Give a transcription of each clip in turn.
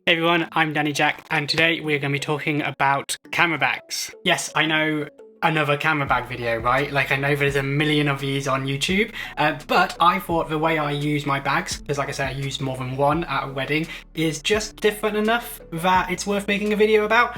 Hey everyone, I'm Danny Jack, and today we're going to be talking about camera bags. Yes, I know, another camera bag video, right? Like, I know there's a million of these on YouTube, but I thought the way I use my bags, because like I said, I use more than one at a wedding, is just different enough that it's worth making a video about.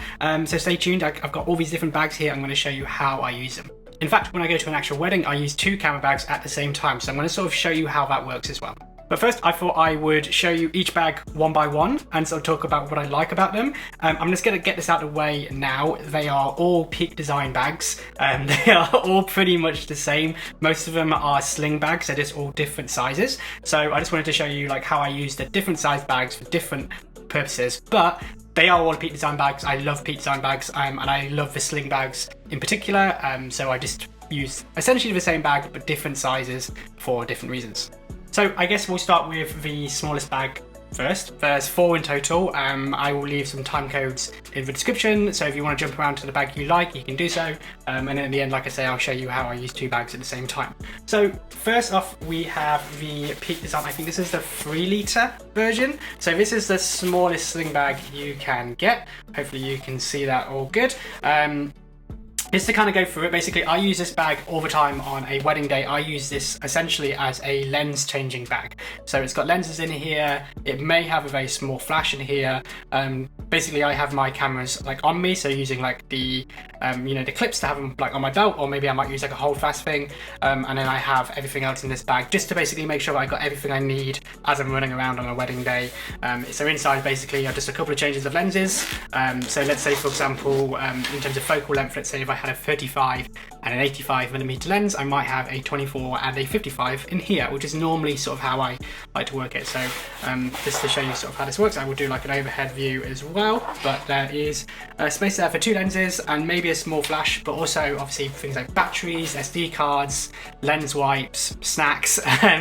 So stay tuned. I've got all these different bags here. I'm going to show you how I use them. In fact, when I go to an actual wedding, I use two camera bags at the same time, so I'm going to sort of show you how that works as well. But first, I thought I would show you each bag one by one and sort of talk about what I like about them. I'm just going to get this out of the way now. They are all Peak Design bags. They are all pretty much the same. Most of them are Sling bags. They're just all different sizes. So I just wanted to show you like how I use the different size bags for different purposes. But they are all Peak Design bags. I love Peak Design bags, and I love the Sling bags in particular. So I just use essentially the same bag, but different sizes for different reasons. So I guess we'll start with the smallest bag first. There's 4 in total. I will leave some time codes in the description, so if you want to jump around to the bag you like, you can do so. And then in the end, like I say, I'll show you how I use 2 bags at the same time. So first off, we have the Peak Design. I think this is the 3-litre version. So this is the smallest sling bag you can get. Hopefully you can see that all good. Just to kind of go through it, basically I use this bag all the time on a wedding day. I use this essentially as a lens changing bag. So it's got lenses in here, it may have a very small flash in here. Basically I have my cameras like on me, so using like the the clips to have them like on my belt, or maybe I might use like a hold fast thing. And then I have everything else in this bag just to basically make sure that I got everything I need as I'm running around on a wedding day. So inside basically are just a couple of changes of lenses. So let's say for example, in terms of focal length, let's say if I had a 35 and an 85mm lens, I might have a 24 and a 55 in here, which is normally sort of how I like to work it. So just to show you sort of how this works, I will do like an overhead view as well, but there is space there for 2 lenses and maybe a small flash, but also obviously things like batteries, SD cards, lens wipes, snacks,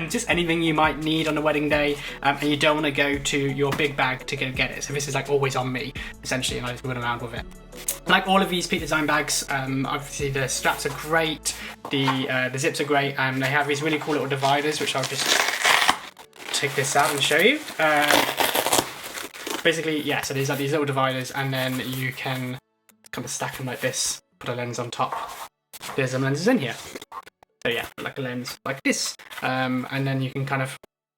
just anything you might need on a wedding day, and you don't want to go to your big bag to go get it. So this is like always on me essentially, and I just run around with it. Like all of these Peak Design bags, obviously the straps are great, the zips are great, and they have these really cool little dividers, which I'll just take this out and show you. Basically, yeah, so these are these little dividers, and then you can kind of stack them like this, put a lens on top. There's some lenses in here. So yeah, like a lens like this, and then you can kind of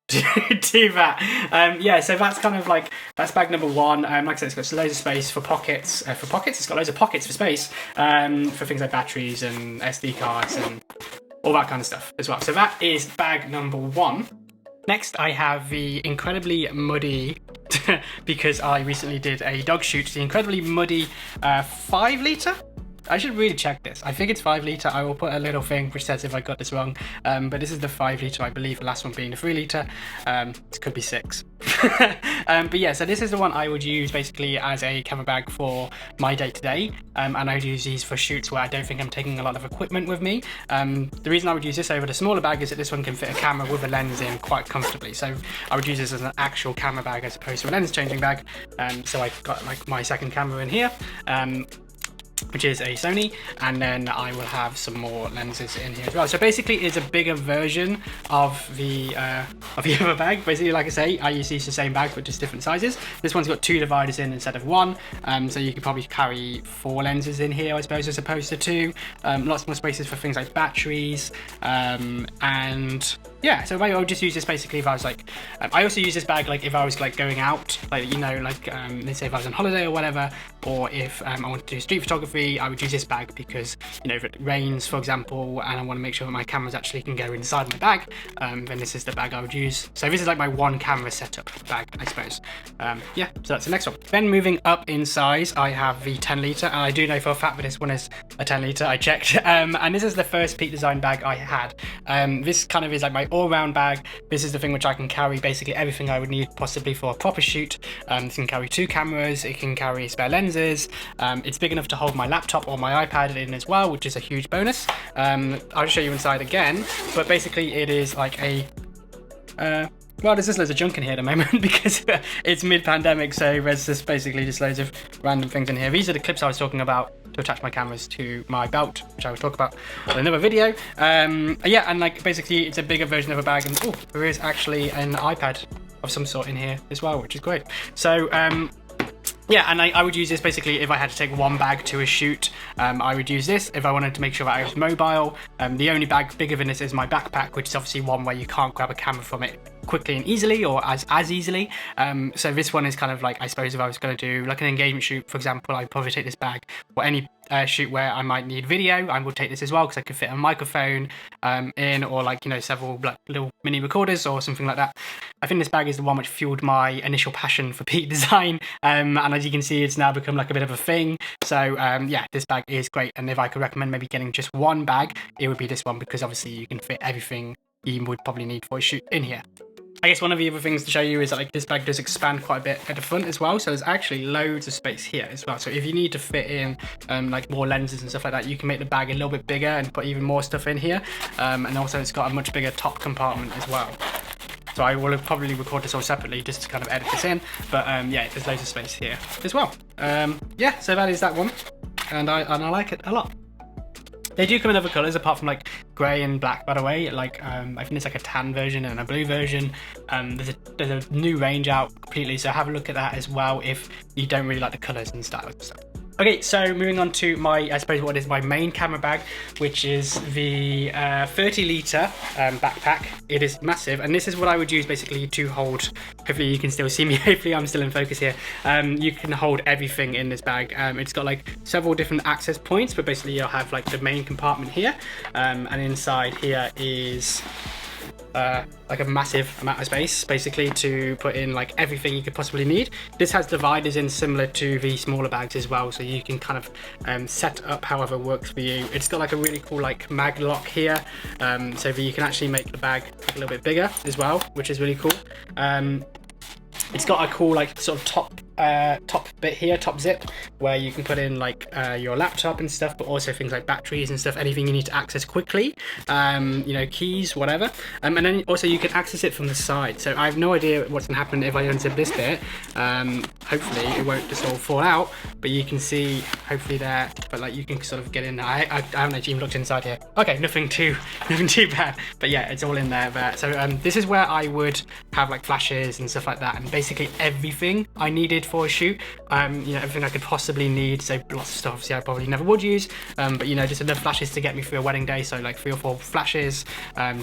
do that. Yeah, so that's kind of like, that's bag number 1. Like I said, it's got loads of space for pockets. It's got loads of pockets for space, for things like batteries and SD cards and all that kind of stuff as well. So that is bag number 1. Next, I have the incredibly muddy, because I recently did a dog shoot, the incredibly muddy 5-litre. I should really check this. I think it's 5-litre. I will put a little thing which says if I got this wrong. But this is the 5-litre, I believe. The last one being the 3-litre. It could be 6. But yeah, so this is the one I would use basically as a camera bag for my day-to-day. And I would use these for shoots where I don't think I'm taking a lot of equipment with me. The reason I would use this over the smaller bag is that this one can fit a camera with a lens in quite comfortably. So I would use this as an actual camera bag as opposed to a lens changing bag. So I've got like my second camera in here, which is a Sony, and then I will have some more lenses in here as well. So basically it's a bigger version of the other bag. Basically, like I say, I use these the same bag but just different sizes. This one's got 2 dividers in instead of 1, so you could probably carry 4 lenses in here, I suppose, as opposed to 2. Lots more spaces for things like batteries, and yeah, so I would just use this basically if I was like, I also use this bag like if I was like going out, like, like let's say if I was on holiday or whatever, or if I want to do street photography, I would use this bag because, if it rains, for example, and I want to make sure that my cameras actually can go inside my bag, then this is the bag I would use. So this is like my 1 camera setup bag, I suppose. Yeah, so that's the next one. Then moving up in size, I have the 10-litre, and I do know for a fact that this one is a 10-litre, I checked, and this is the first Peak Design bag I had. This kind of is like my all-round bag. This is the thing which I can carry basically everything I would need possibly for a proper shoot. It can carry 2 cameras, it can carry spare lenses, it's big enough to hold my laptop or my iPad in as well, which is a huge bonus. I'll show you inside again, but basically it is like a well, there's just loads of junk in here at the moment because it's mid-pandemic, so there's just basically just loads of random things in here. These are the clips I was talking about to attach my cameras to my belt, which I will talk about in another video. Yeah, and like basically it's a bigger version of a bag, and oh, there is actually an iPad of some sort in here as well, which is great. So Yeah, and I would use this basically if I had to take one bag to a shoot. I would use this if I wanted to make sure that I was mobile. The only bag bigger than this is my backpack, which is obviously one where you can't grab a camera from it quickly and easily, or as easily. So this one is kind of like, I suppose if I was going to do like an engagement shoot, for example, I'd probably take this bag, or any shoot where I might need video, I would take this as well, because I could fit a microphone in, or like, you know, several like little mini recorders or something like that. I think this bag is the one which fueled my initial passion for peak design, and as you can see, it's now become like a bit of a thing. So yeah, this bag is great, and if I could recommend maybe getting just one bag, it would be this one, because obviously you can fit everything you would probably need for a shoot in here. I guess one of the other things to show you is that like this bag does expand quite a bit at the front as well, so there's actually loads of space here as well. So if you need to fit in like more lenses and stuff like that, you can make the bag a little bit bigger and put even more stuff in here. And also it's got a much bigger top compartment as well. So I will probably record this all separately just to kind of edit this in, but yeah, there's loads of space here as well. Yeah, so that is that one, and I like it a lot. They do come in other colours apart from like grey and black, by the way. Like I think there's like a tan version and a blue version. There's a new range out completely, so have a look at that as well if you don't really like the colours and styles and stuff. Okay, so moving on to my, I suppose what is my main camera bag, which is the 30 litre backpack. It is massive, and this is what I would use basically to hold, hopefully you can still see me, hopefully I'm still in focus here. You can hold everything in this bag. It's got like several different access points, but basically you'll have like the main compartment here, and inside here is like a massive amount of space basically to put in like everything you could possibly need. This has dividers in similar to the smaller bags as well, so you can kind of set up however works for you. It's got like a really cool like mag lock here, so that you can actually make the bag a little bit bigger as well, which is really cool. It's got a cool like sort of top bit here, top zip, where you can put in like your laptop and stuff, but also things like batteries and stuff, anything you need to access quickly, you know, keys, whatever. And then also you can access it from the side. So I have no idea what's gonna happen if I unzip this bit. Hopefully it won't just all fall out, but you can see hopefully there, but like you can sort of get in there. I haven't actually even looked inside here. Okay, nothing too bad, but yeah, it's all in there. So this is where I would have like flashes and stuff like that, and basically everything I needed for a shoot, you know, everything I could possibly need. So lots of stuff obviously I probably never would use, but you know, just enough flashes to get me through a wedding day. So like 3 or 4 flashes,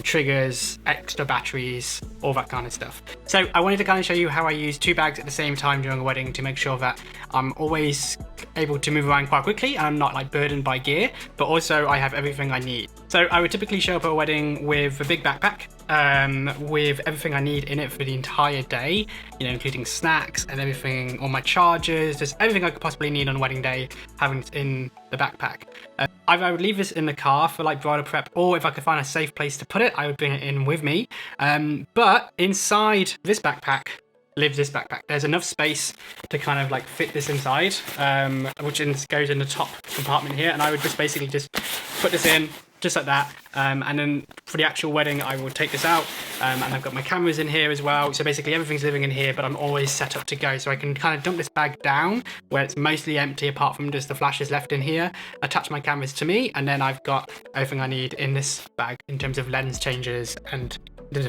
triggers, extra batteries, all that kind of stuff. So I wanted to kind of show you how I use 2 bags at the same time during a wedding to make sure that I'm always able to move around quite quickly and I'm not like burdened by gear, but also I have everything I need. So I would typically show up at a wedding with a big backpack with everything I need in it for the entire day, you know, including snacks and everything, all my chargers, just everything I could possibly need on a wedding day, having it in the backpack. Either I would leave this in the car for like bridal prep, or if I could find a safe place to put it, I would bring it in with me. But inside this backpack lives this backpack. There's enough space to kind of like fit this inside, which goes in the top compartment here, and I would just basically just put this in just like that, and then for the actual wedding I will take this out, and I've got my cameras in here as well, so basically everything's living in here, but I'm always set up to go, so I can kind of dump this bag down where it's mostly empty apart from just the flashes left in here, attach my cameras to me, and then I've got everything I need in this bag in terms of lens changes and in terms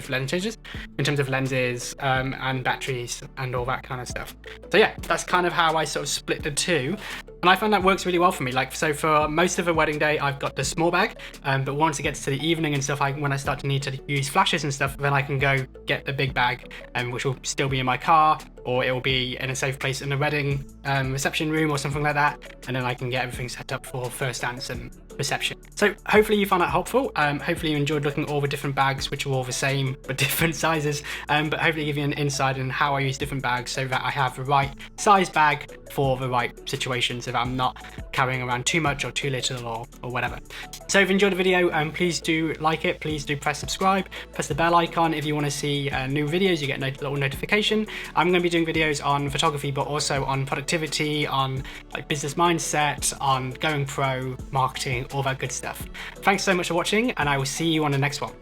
of lenses and batteries and all that kind of stuff. So yeah, that's kind of how I sort of split the two, and I find that works really well for me. Like, so for most of a wedding day I've got the small bag, but once it gets to the evening and stuff, when I start to need to use flashes and stuff, then I can go get the big bag, which will still be in my car, or it will be in a safe place in the wedding reception room or something like that, and then I can get everything set up for first dance and reception. So hopefully you found that helpful. Hopefully you enjoyed looking at all the different bags, which are all the same but different sizes, but hopefully give you an insight in how I use different bags so that I have the right size bag for the right situation, so that I'm not carrying around too much or too little or whatever. So if you enjoyed the video, please do like it, please do press subscribe, press the bell icon if you want to see new videos. You get a little notification. I'm going to be doing videos on photography, but also on productivity, on like business mindset, on going pro, marketing, all that good stuff. Thanks so much for watching, and I will see you on the next one.